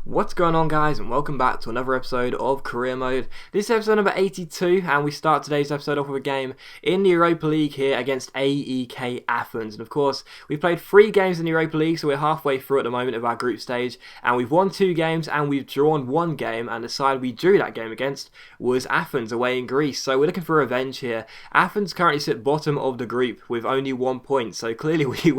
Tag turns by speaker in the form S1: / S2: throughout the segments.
S1: What's going on, guys, and welcome back to another episode of Career Mode. This is episode number 82, and we start today's episode off with a game in the Europa League here against AEK Athens. And of course, we've played 3 games in the Europa League, so we're halfway through at the moment of our group stage, and we've won 2 games and we've drawn 1 game, and the side we drew that game against was Athens away in Greece. So we're looking for revenge here. Athens currently sit bottom of the group with only 1 point, so clearly we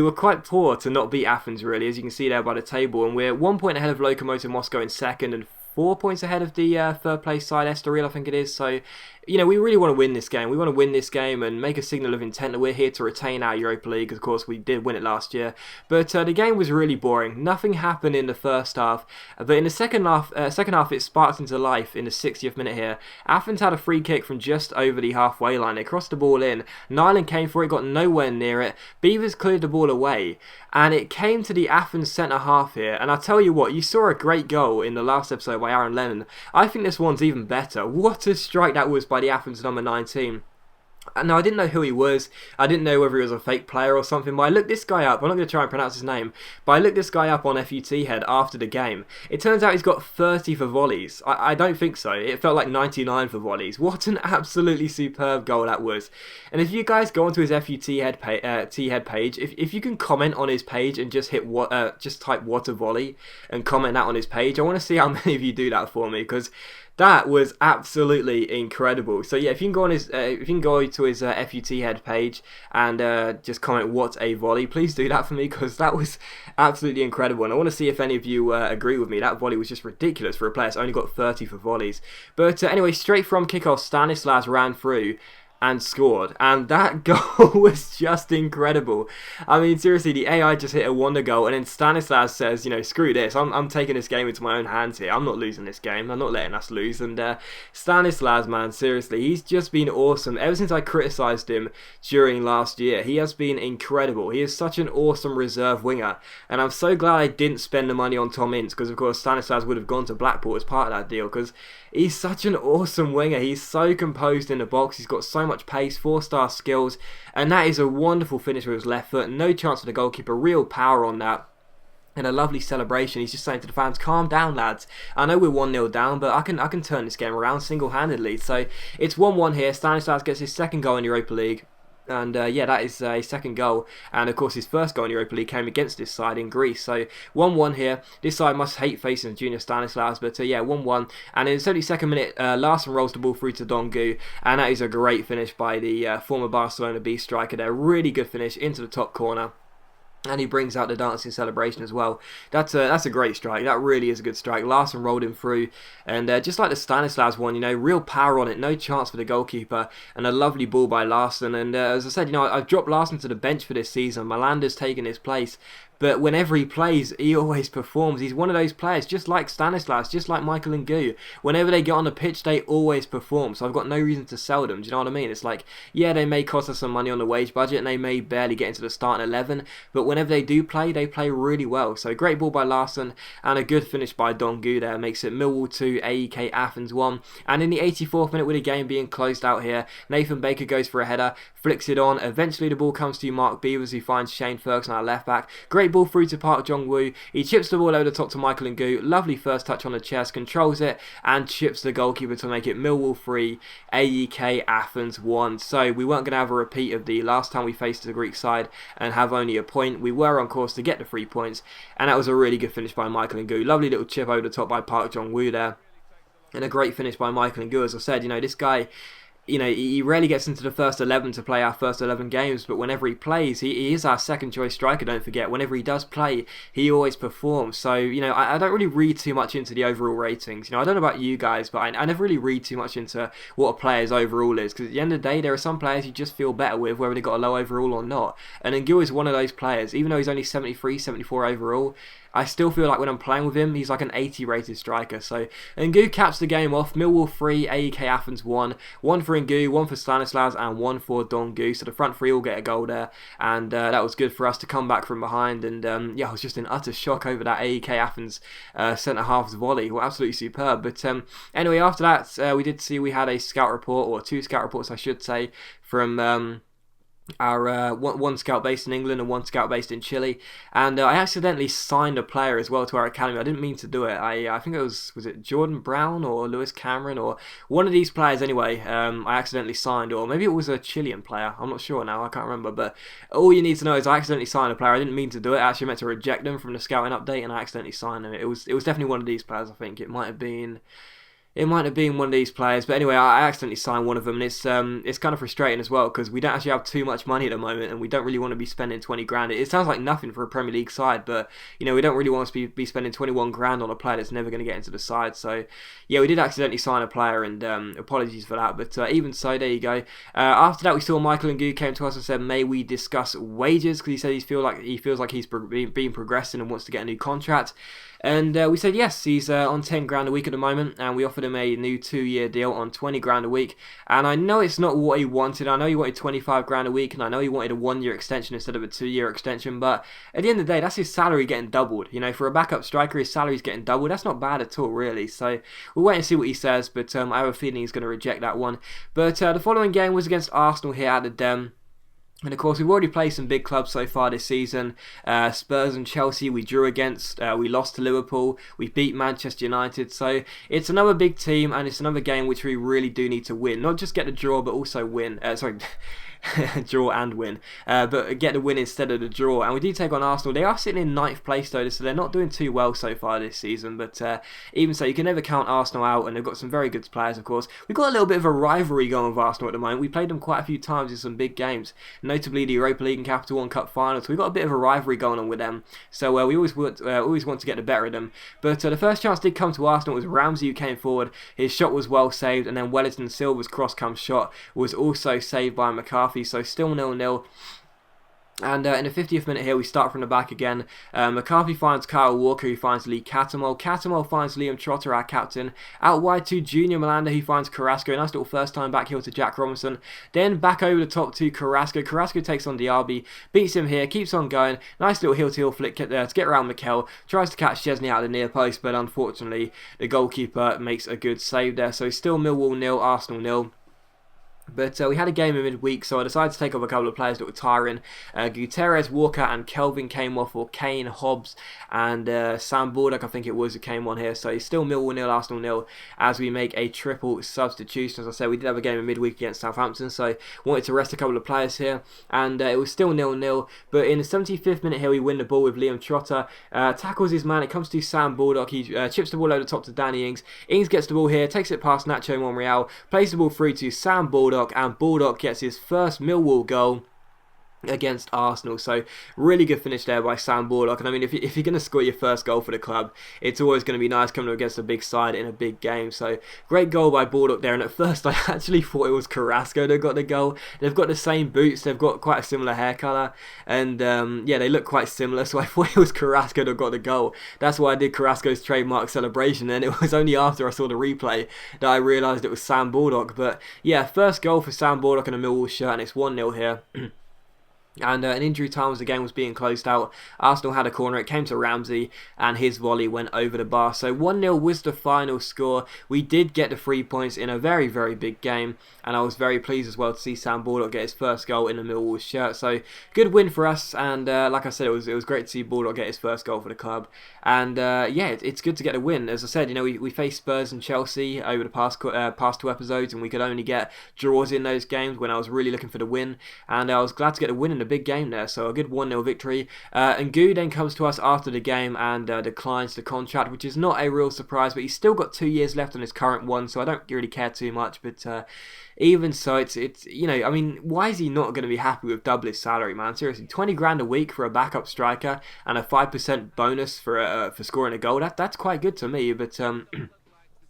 S1: were quite poor to not beat Athens, really, as you can see there by the table, and we're 1 point ahead of Lokomotiv Moscow in second and 4 points ahead of the third place side, Estoril, I think it is. So, you know, we really want to win this game. We want to win this game and make a signal of intent that we're here to retain our Europa League. Of course, we did win it last year. But the game was really boring. Nothing happened in the first half. But in the second half, it sparked into life in the 60th minute here. Athens had a free kick from just over the halfway line. They crossed the ball in. Nyland came for it, got nowhere near it. Beavers cleared the ball away. And it came to the Athens centre-half here. And I tell you what, you saw a great goal in the last episode by Aaron Lennon. I think this one's even better. What a strike that was by the Athens number 19. Now, I didn't know who he was. I didn't know whether he was a fake player or something, but I looked this guy up. I'm not going to try and pronounce his name, but I looked this guy up on FUT Head after the game. It turns out he's got 30 for volleys. I don't think so. It felt like 99 for volleys. What an absolutely superb goal that was. And if you guys go onto his FUT Head page, if you can comment on his page and just just type "what a volley" and comment that on his page, I want to see how many of you do that for me, because that was absolutely incredible. So yeah, if you can go on his, if you can go to his FUT Head page and just comment "what a volley," please do that for me, because that was absolutely incredible. And I want to see if any of you agree with me. That volley was just ridiculous for a player that's only got 30 for volleys. But anyway, straight from kickoff, Stanislas ran through and scored, and that goal was just incredible. I mean, seriously, the AI just hit a wonder goal, and then Stanislas says, you know, screw this, I'm taking this game into my own hands here. I'm not losing this game. I'm not letting us lose. And Stanislas, man, seriously, he's just been awesome. Ever since I criticised him during last year, he has been incredible. He is such an awesome reserve winger, and I'm so glad I didn't spend the money on Tom Ince, because of course Stanislas would have gone to Blackpool as part of that deal, because he's such an awesome winger. He's so composed in the box. He's got so much pace, 4-star skills, and that is a wonderful finish with his left foot. No chance for the goalkeeper. Real power on that. And a lovely celebration. He's just saying to the fans, calm down, lads. I know we're 1-0 down, but I can turn this game around single-handedly. So it's 1-1 here. Stanislas gets his second goal in Europa League. And yeah, that is a second goal. And of course, his first goal in Europa League came against this side in Greece. So 1-1 here. This side must hate facing Junior Stanislas. But yeah, 1-1. And in the 72nd minute, Larson rolls the ball through to Dongu. And that is a great finish by the former Barcelona B striker there. Really good finish into the top corner. And he brings out the dancing celebration as well. That's a great strike. That really is a good strike. Larson rolled him through. And just like the Stanislas one, you know, real power on it. No chance for the goalkeeper. And a lovely ball by Larson. And as I said, you know, I've dropped Larson to the bench for this season. Malander's taken his place. But whenever he plays, he always performs. He's one of those players, just like Stanislas, just like Michael and Gu. Whenever they get on the pitch, they always perform. So I've got no reason to sell them. Do you know what I mean? It's like, yeah, they may cost us some money on the wage budget, and they may barely get into the starting 11. But whenever they do play, they play really well. So great ball by Larson, and a good finish by Dongu there. Makes it Millwall 2, AEK Athens 1. And in the 84th minute, with the game being closed out here, Nathan Baker goes for a header, flicks it on. Eventually, the ball comes to Mark Beavers, who finds Shane Ferguson, our left back. Great ball through to Park Jong-woo. He chips the ball over the top to Michael Ngu. Lovely first touch on the chest, controls it, and chips the goalkeeper to make it Millwall 3, AEK Athens 1. So we weren't going to have a repeat of the last time we faced the Greek side and have only a point. We were on course to get the 3 points, and that was a really good finish by Michael Ngu. Lovely little chip over the top by Park Jong-woo there, and a great finish by Michael Ngu. As I said, you know, this guy, you know, he rarely gets into the first 11 to play our first 11 games, but whenever he plays, he is our second choice striker, don't forget. Whenever he does play, he always performs. So, you know, I don't really read too much into the overall ratings. You know, I don't know about you guys, but I never really read too much into what a player's overall is, because at the end of the day, there are some players you just feel better with, whether they got a low overall or not. And Ngu is one of those players. Even though he's only 73, 74 overall, I still feel like when I'm playing with him, he's like an 80 rated striker. So Ngu caps the game off. Millwall 3, AEK Athens 1. 1 for Ngu, 1 for Stanislas, and 1 for Dongu. So the front three all get a goal there. And that was good for us to come back from behind. And yeah, I was just in utter shock over that AEK Athens centre-half's volley. Well, absolutely superb. But anyway, after that, we did see we had a scout report, or 2 scout reports I should say, from our one scout based in England and one scout based in Chile, and I accidentally signed a player as well to our academy. I didn't mean to do it. I think it was it Jordan Brown or Lewis Cameron or one of these players anyway. I accidentally signed, or maybe it was a Chilean player. I'm not sure now. I can't remember. But all you need to know is I accidentally signed a player. I didn't mean to do it. I actually meant to reject them from the scouting update, and I accidentally signed them. It was definitely one of these players. I think it might have been. It might have been one of these players, but anyway, I accidentally signed one of them, and it's kind of frustrating as well because we don't actually have too much money at the moment, and we don't really want to be spending 20 grand. It sounds like nothing for a Premier League side, but we don't really want to be spending 21 grand on a player that's never going to get into the side. So yeah, we did accidentally sign a player, and apologies for that. But even so, there you go. After that, we saw Michael Ngu came to us and said, "May we discuss wages?" Because he said he feels like he's been progressing and wants to get a new contract. And we said yes, he's on 10 grand a week at the moment, and we offered him a new 2-year deal on 20 grand a week. And I know it's not what he wanted. I know he wanted 25 grand a week, and I know he wanted a 1-year extension instead of a 2-year extension. But at the end of the day, that's his salary getting doubled. For a backup striker, his salary's getting doubled. That's not bad at all, really. So we'll wait and see what he says, but I have a feeling he's going to reject that one. But the following game was against Arsenal here at the Dem. And of course, we've already played some big clubs so far this season. Spurs and Chelsea we drew against. We lost to Liverpool. We beat Manchester United. So it's another big team, and it's another game which we really do need to win. Not just get the draw, but also win. Draw and win, but get the win instead of the draw. And we do take on Arsenal. They are sitting in 9th place though, so they're not doing too well so far this season, but even so, you can never count Arsenal out, and they've got some very good players. Of course, we've got a little bit of a rivalry going with Arsenal at the moment. We played them quite a few times in some big games, notably the Europa League and Capital One Cup final, so we've got a bit of a rivalry going on with them, so we always want to get the better of them. But the first chance did come to Arsenal. It was Ramsey who came forward. His shot was well saved, and then Wellington Silva's cross-come shot was also saved by McCarthy. So still 0-0. And in the 50th minute here, we start from the back again. McCarthy finds Kyle Walker, who finds Lee Catamol. Catamol finds Liam Trotter, our captain. Out wide to Junior Malanda, who finds Carrasco. Nice little first time back heel to Jack Robinson. Then back over the top to Carrasco. Carrasco takes on Diaby, beats him here, keeps on going. Nice little heel-to-heel flick there to get around Mikel. Tries to catch Chesney out of the near post, but unfortunately, the goalkeeper makes a good save there. So still Millwall 0, Arsenal 0. But we had a game in midweek, so I decided to take off a couple of players that were tiring. Gutierrez, Walker and Kelvin came off, or Kane, Hobbs and Sam Bordock, I think it was, who came on here. So it's still Millwall 0, Arsenal 0 as we make a triple substitution. As I said, we did have a game in midweek against Southampton, so wanted to rest a couple of players here. And it was still 0-0, but in the 75th minute here, we win the ball with Liam Trotter. Tackles his man, it comes to Sam Bordock. He chips the ball over the top to Danny Ings. Ings gets the ball here, takes it past Nacho Monreal, plays the ball through to Sam Bordock, and Bordock gets his first Millwall goal against Arsenal. So really good finish there by Sam Bordock. And I mean, if you're going to score your first goal for the club, it's always going to be nice coming up against a big side in a big game. So great goal by Bordock there. And at first I actually thought it was Carrasco that got the goal. They've got the same boots, they've got quite a similar hair colour, and yeah, they look quite similar, so I thought it was Carrasco that got the goal. That's why I did Carrasco's trademark celebration, and it was only after I saw the replay that I realised it was Sam Bordock. But yeah, first goal for Sam Bordock in a Millwall shirt, and it's 1-0 here. And in injury time, as the game was being closed out, Arsenal had a corner. It came to Ramsey, and his volley went over the bar. So 1-0 was the final score. We did get the 3 points in a very, very big game, and I was very pleased as well to see Sam Bordock get his first goal in the Millwall shirt. So good win for us, and like I said, it was great to see Bordock get his first goal for the club. And yeah, it's good to get a win. As I said, we faced Spurs and Chelsea over the past 2 episodes, and we could only get draws in those games when I was really looking for the win, and I was glad to get a win in the big game there, so a good 1-0 victory. And Gu then comes to us after the game and declines the contract, which is not a real surprise, but he's still got 2 years left on his current one, so I don't really care too much. But even so, it's I mean, why is he not going to be happy with double his salary, man? Seriously, 20 grand a week for a backup striker and a 5% bonus for scoring a goal. That's quite good to me, but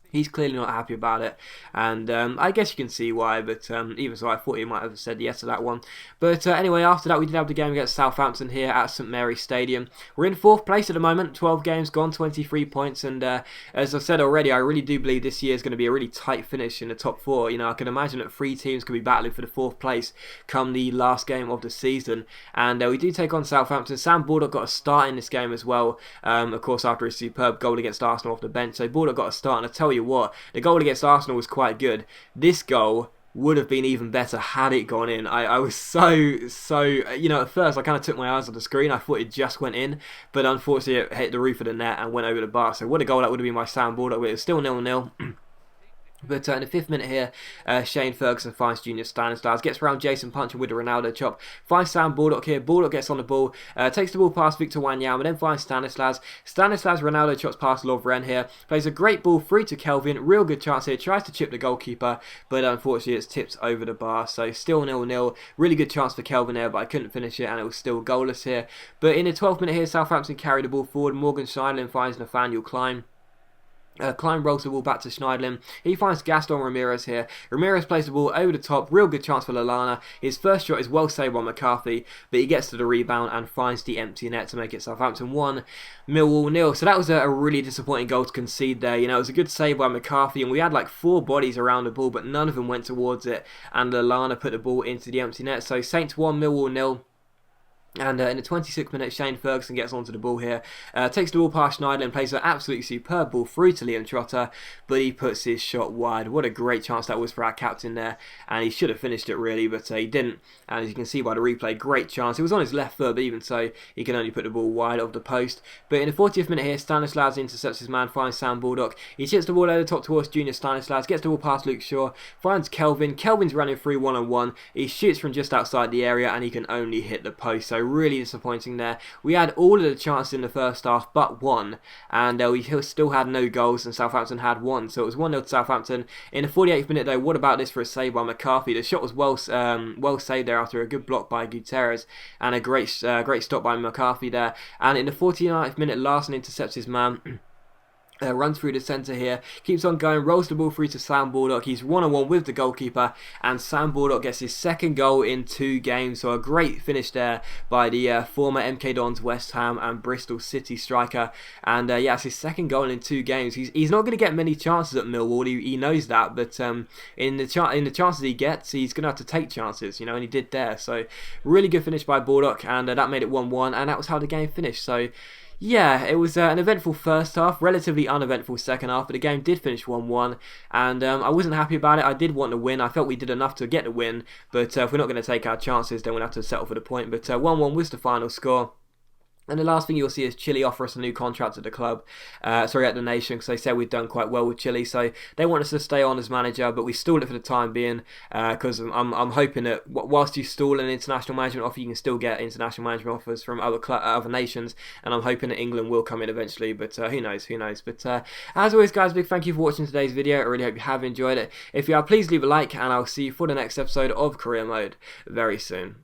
S1: he's clearly not happy about it, and I guess you can see why, but even so, I thought he might have said yes to that one. But anyway, after that, we did have the game against Southampton here at St Mary's Stadium. We're in 4th place at the moment, 12 games gone, 23 points, and as I've said already, I really do believe this year is going to be a really tight finish in the top 4. I can imagine that 3 teams could be battling for the 4th place come the last game of the season, and we do take on Southampton. Sam Bordock got a start in this game as well, of course, after his superb goal against Arsenal off the bench. So Bordock got a start, and I tell you what, the goal against Arsenal was quite good. This goal would have been even better had it gone in. I was so, you know, at first I kind of took my eyes off the screen. I thought it just went in, but unfortunately it hit the roof of the net and went over the bar. So what a goal that would have been by Sam Baldock, but it was still 0-0. But in the 5th minute here, Shane Ferguson finds Junior Stanislas, gets around Jason punching with the Ronaldo chop, finds Sam Baldock here. Baldock gets on the ball, takes the ball past Victor Wanyama, then finds Stanislas. Stanislas Ronaldo chops past Lovren here, plays a great ball through to Kelvin, real good chance here, tries to chip the goalkeeper, but unfortunately it's tipped over the bar, so still 0-0. Really good chance for Kelvin there, but I couldn't finish it and it was still goalless here. But in the 12th minute here, Southampton carry the ball forward, Morgan Schneiderlin finds Nathaniel Klein. Klein rolls the ball back to Schneiderlin. He finds Gaston Ramirez here. Ramirez plays the ball over the top. Real good chance for Lallana. His first shot is well saved by McCarthy, but he gets to the rebound and finds the empty net to make it Southampton 1, Millwall 0. So that was a really disappointing goal to concede there. You know, it was a good save by McCarthy, and we had like 4 bodies around the ball, but none of them went towards it, and Lallana put the ball into the empty net. So Saints 1, Millwall 0. And in the 26th minute, Shane Ferguson gets onto the ball here, takes the ball past Schneiderlin and plays an absolutely superb ball through to Liam Trotter, but he puts his shot wide. What a great chance that was for our captain there, and he should have finished it really, but he didn't. And as you can see by the replay, great chance. It was on his left foot, but even so, he can only put the ball wide of the post. But in the 40th minute here, Stanislas intercepts his man, finds Sam Baldock. He chips the ball over the top towards Junior Stanislas, gets the ball past Luke Shaw, finds Kelvin. Kelvin's running through one-on-one. He shoots from just outside the area, and he can only hit the post. So really disappointing there. We had all of the chances in the first half but one, and we still had no goals, and Southampton had one, so it was 1-0 to Southampton. In the 48th minute though, what about this for a save by McCarthy? The shot was well saved there after a good block by Gutierrez and a great stop by McCarthy there. And in the 49th minute, Larson intercepts his man. Runs through the centre here, keeps on going, rolls the ball through to Sam Baldock. He's one-on-one with the goalkeeper, and Sam Baldock gets his 2nd goal in 2 games. So a great finish there by the former MK Dons, West Ham and Bristol City striker. And yeah, it's his 2nd goal in 2 games. He's not going to get many chances at Millwall. He knows that, but in the chances he gets, he's going to have to take chances, you know, and he did there. So really good finish by Baldock, and that made it 1-1, and that was how the game finished. So yeah, it was an eventful first half, relatively uneventful second half, but the game did finish 1-1, and I wasn't happy about it. I did want to win. I felt we did enough to get the win, but if we're not going to take our chances, then we'll have to settle for the point. But 1-1 was the final score. And the last thing you'll see is Chile offer us a new contract at the club, at the Nation, because they said we've done quite well with Chile, so they want us to stay on as manager, but we stalled it for the time being, because I'm hoping that whilst you stall an international management offer, you can still get international management offers from other nations, and I'm hoping that England will come in eventually, but who knows. But as always guys, big thank you for watching today's video. I really hope you have enjoyed it. If you are, please leave a like, and I'll see you for the next episode of Career Mode very soon.